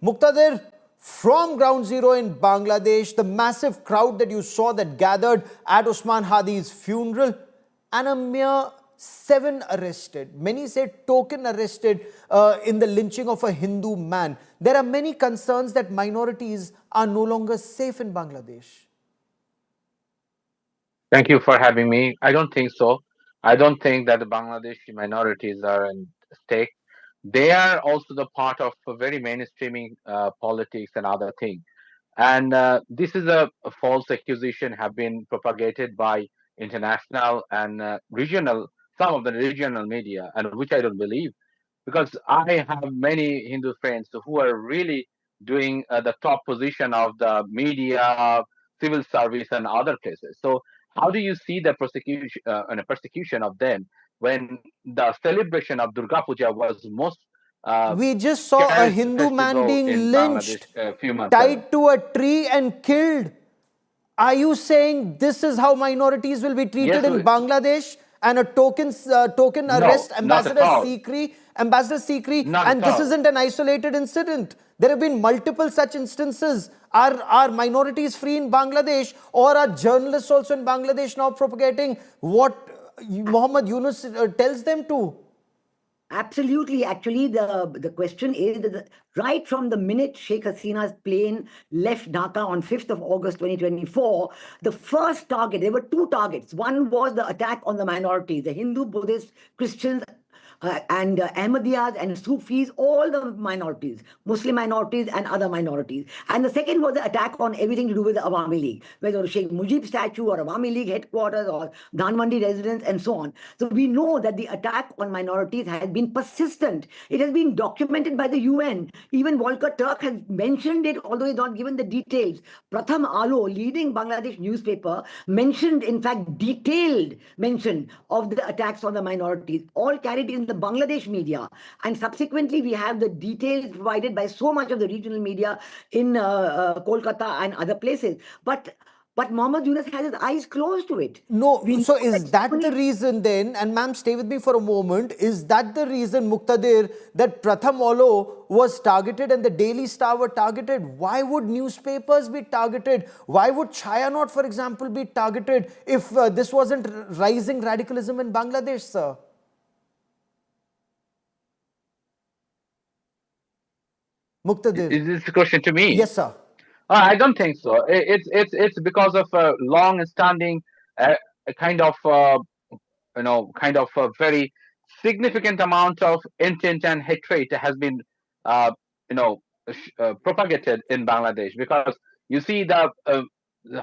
Muktadir, from ground zero in Bangladesh, the massive crowd that you saw that gathered at Osman Hadi's funeral, and a mere 7 arrested, many say token arrested in the lynching of a Hindu man. There are many concerns that minorities are no longer safe in Bangladesh. Thank you for having me. I don't think so. I don't think that the Bangladeshi minorities are in stake. They are also the part of a very mainstreaming politics and other things. And this is a false accusation have been propagated by international and regional, some of the regional media, and which I don't believe, because I have many Hindu friends who are really doing the top position of the media, civil service, and other places. So how do you see the persecution of them when the celebration of Durga Puja was most We just saw a cherished Hindu man festival being in Bangladesh lynched, a few months ago? tied to a tree and killed. Are you saying this is how minorities will be treated Yes, in Bangladesh? And a token no, arrest, not at all. Ambassador Sikri, Not and at this all. isn't an isolated incident. There have been multiple such instances. Are minorities free in Bangladesh, or are journalists also in Bangladesh now propagating what Muhammad Yunus tells them to? Absolutely. Actually, the question is that right from the minute Sheikh Hasina's plane left Dhaka on 5th of August 2024, the first target, there were two targets. One was the attack on the minorities, the Hindu, Buddhist, Christians, and Ahmadiyyas and Sufis, all the minorities, Muslim minorities and other minorities. And the second was the attack on everything to do with the Awami League, whether it was Sheikh Mujib statue or Awami League headquarters or Dhanmandi residence and so on. So we know that the attack on minorities has been persistent. It has been documented by the UN. Even Volker Turk has mentioned it, although he's not given the details. Pratham Alo, leading Bangladesh newspaper, mentioned, in fact, detailed mention of the attacks on the minorities, all carried in the Bangladesh media. And subsequently, we have the details provided by so much of the regional media in Kolkata and other places. But Muhammad Yunus has his eyes closed to it. No, so is that the reason then, and ma'am, stay with me for a moment, is that the reason, Muktadir, that Pratham Olo was targeted and the Daily Star were targeted? Why would newspapers be targeted? Why would Chayanot, for example, be targeted if this wasn't rising radicalism in Bangladesh, sir? Muktadir. Is this a question to me? Yes, sir. I don't think so. It's because of a long-standing a kind of a very significant amount of intent and hatred has been uh, you know propagated in Bangladesh, because you see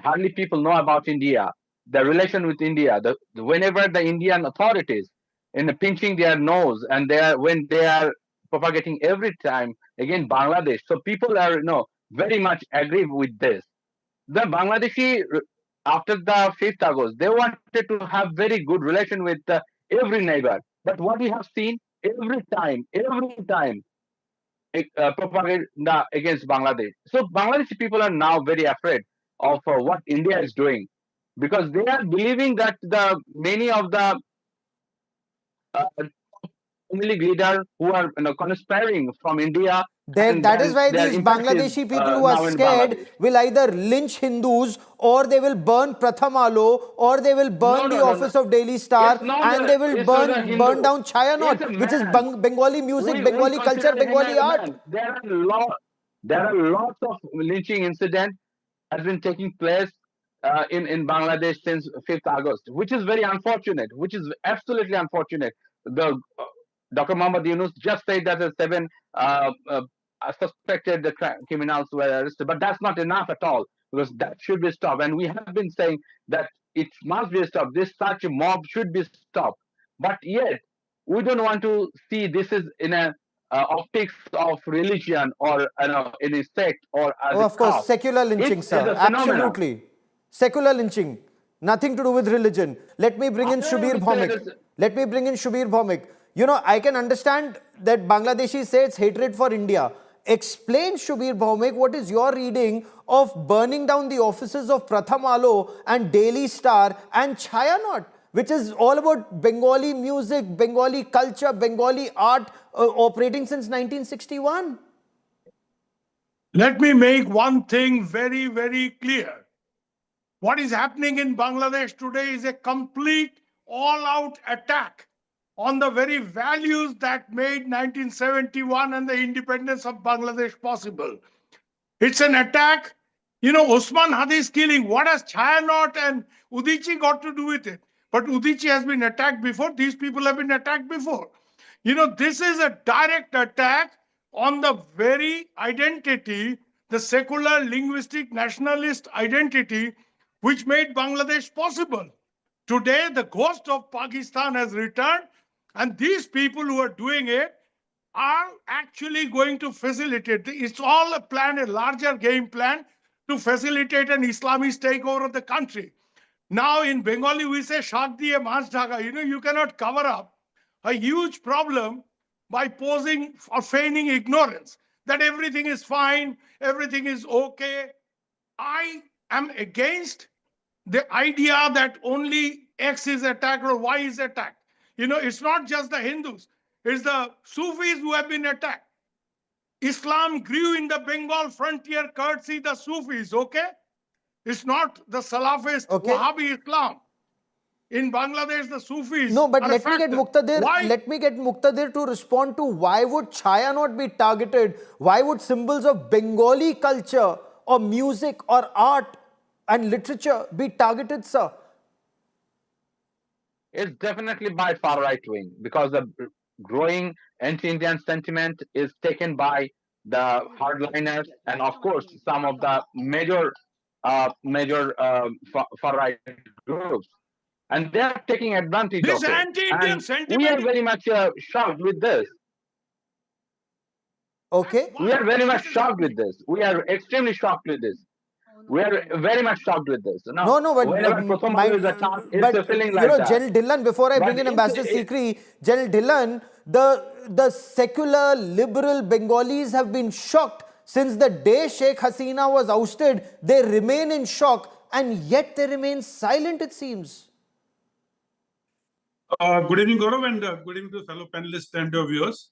hardly people know about India, the relation with India. Whenever the Indian authorities in pinching their nose, and when they are propagating every time again Bangladesh, so people are very much agree with this. The Bangladeshi, after the 5th August, they wanted to have very good relation with every neighbor. But what we have seen every time, propaganda against Bangladesh. So Bangladeshi people are now very afraid of what India is doing, because they are believing that the many of the family leaders who are conspiring from India, and That is then why their these impact is Bangladeshi people who are now in scared Bangladesh. will either lynch Hindus, or they will burn Pratham Alo, or they will burn the No. office of Daily Star, and they will It's not a Hindu. burn down It's Chayanot, a which is man. Bengali music, We Bengali culture, consider him Bengali as a art. man. There are lots of lynching incidents has been taking place in Bangladesh since 5th August, which is very unfortunate, which is absolutely unfortunate. The Dr. Muhammad Yunus just said that the 7 suspected criminals were arrested, but that's not enough at all, because that should be stopped. And we have been saying that it must be stopped. This such a mob should be stopped. But yet, we don't want to see this is in a optics of religion, or in a sect, or as Oh, a of course, caste. secular It lynching, is sir. a phenomenon. Absolutely. Secular lynching. Nothing to do with religion. Let me bring in I Subir would say Bhaumik. this. Let me bring in Subir Bhaumik. I can understand that Bangladeshi say it's hatred for India. Explain, Subir Bhaumik, what is your reading of burning down the offices of Pratham Alo and Daily Star and Chayanot, which is all about Bengali music, Bengali culture, Bengali art, operating since 1961? Let me make one thing very, very clear. What is happening in Bangladesh today is a complete all-out attack on the very values that made 1971 and the independence of Bangladesh possible. It's an attack. You know, Osman Hadi's killing, what has Chayanot and Udichi got to do with it? But Udichi has been attacked before. These people have been attacked before. You know, this is a direct attack on the very identity, the secular, linguistic, nationalist identity, which made Bangladesh possible. Today, the ghost of Pakistan has returned, and these people who are doing it are actually going to facilitate. It's all a plan, a larger game plan to facilitate an Islamist takeover of the country. Now in Bengali, we say, Shak diye maach dhaka. You know, you cannot cover up a huge problem by posing or feigning ignorance, that everything is fine, everything is okay. I am against the idea that only X is attacked or Y is attacked. You know, it's not just the Hindus. It's the Sufis who have been attacked. Islam grew in the Bengal frontier courtesy the Sufis, okay? It's not the Salafist Wahhabi Islam. In Bangladesh, the Sufis. No, but are let me get Muktadir. Why? Let me get Muktadir to respond to why would Chaya not be targeted? Why would symbols of Bengali culture or music or art and literature be targeted, sir? It's definitely by far right wing, because the growing anti-Indian sentiment is taken by the hardliners and, of course, some of the major far right groups, and they are taking advantage This of it. anti-Indian And sentiment. we are very much shocked with this. Okay. We are very much shocked with this. We are extremely shocked with this. We are very much shocked with this. No, but whenever Pratham is attacked, it's feeling like that. Gen Dhillon, before I bring in Ambassador Sikri, Gen Dhillon, the secular, liberal Bengalis have been shocked since the day Sheikh Hasina was ousted. They remain in shock, and yet they remain silent, it seems. Good evening, Gaurav, and good evening to fellow panelists and viewers.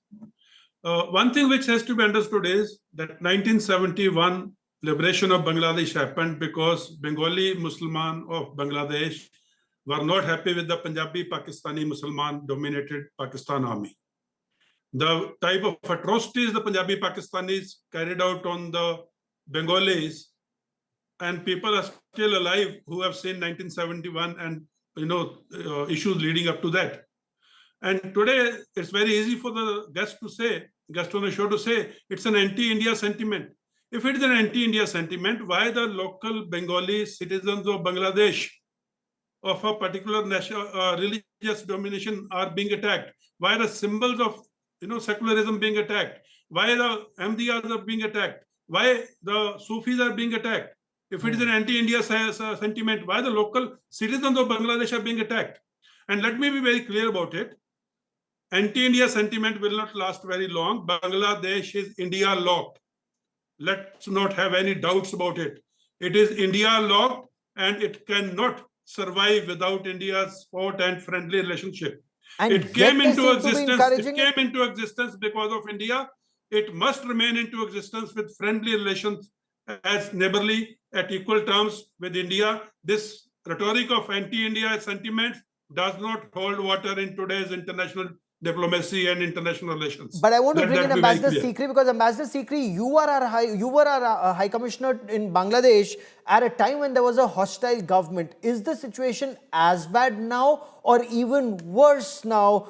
One thing which has to be understood is that 1971 liberation of Bangladesh happened because Bengali Musliman of Bangladesh were not happy with the Punjabi Pakistani Musliman dominated Pakistan army. The type of atrocities the Punjabi Pakistanis carried out on the Bengalis, and people are still alive who have seen 1971 and issues leading up to that. And today it's very easy for the guest on the show to say it's an anti-India sentiment. If it is an anti-India sentiment, why the local Bengali citizens of Bangladesh of a particular national religious domination are being attacked? Why the symbols of secularism being attacked? Why the Ahmadiyas are being attacked? Why the Sufis are being attacked? If it is an anti-India sentiment, why the local citizens of Bangladesh are being attacked? And let me be very clear about it. Anti-India sentiment will not last very long. Bangladesh is India locked. Let's not have any doubts about it. It is India locked, and it cannot survive without India's support and friendly relationship. And it came into existence. It came into existence because of India. It must remain into existence with friendly relations as neighborly at equal terms with India. This rhetoric of anti-India sentiments does not hold water in today's international diplomacy and international relations. But I want to bring in Ambassador Sikri, because Ambassador Sikri, you were our High Commissioner in Bangladesh at a time when there was a hostile government. Is the situation as bad now or even worse now,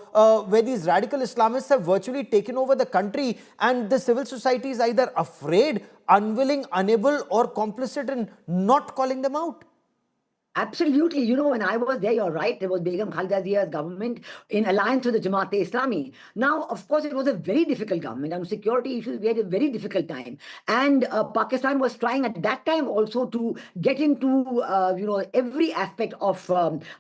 where these radical Islamists have virtually taken over the country and the civil society is either afraid, unwilling, unable or complicit in not calling them out? Absolutely. When I was there, you're right, there was Begum Khalida Zia's government in alliance with the Jamaat-e-Islami. Now, of course, it was a very difficult government. On security issues, we had a very difficult time. And Pakistan was trying at that time also to get into, every aspect of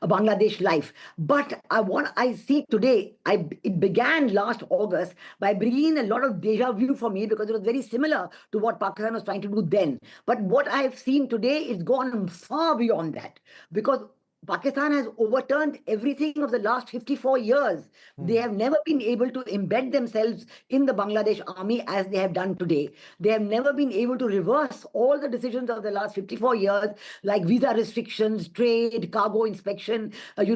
Bangladesh life. But what I see today, it began last August by bringing a lot of deja vu for me, because it was very similar to what Pakistan was trying to do then. But what I've seen today is gone far beyond that. Because Pakistan has overturned everything of the last 54 years. They have never been able to embed themselves in the Bangladesh army as they have done today. They have never been able to reverse all the decisions of the last 54 years, like visa restrictions, trade, cargo inspection,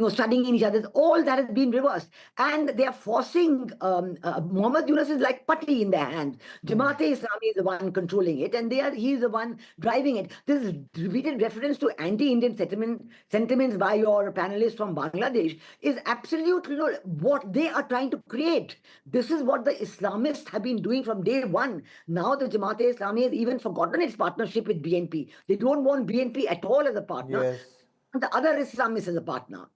studying in each other. All that has been reversed. And they are forcing, Muhammad Yunus is like putty in their hand. Jamaat-e-Islami is the one controlling it, and he is the one driving it. This is repeated reference to anti-Indian sentiments by your panelists from Bangladesh is absolutely what they are trying to create. This is what the Islamists have been doing from day one. Now the Jamaat-e-Islami has even forgotten its partnership with BNP. They don't want BNP at all as a partner. Yes. The other Islamists as a partner.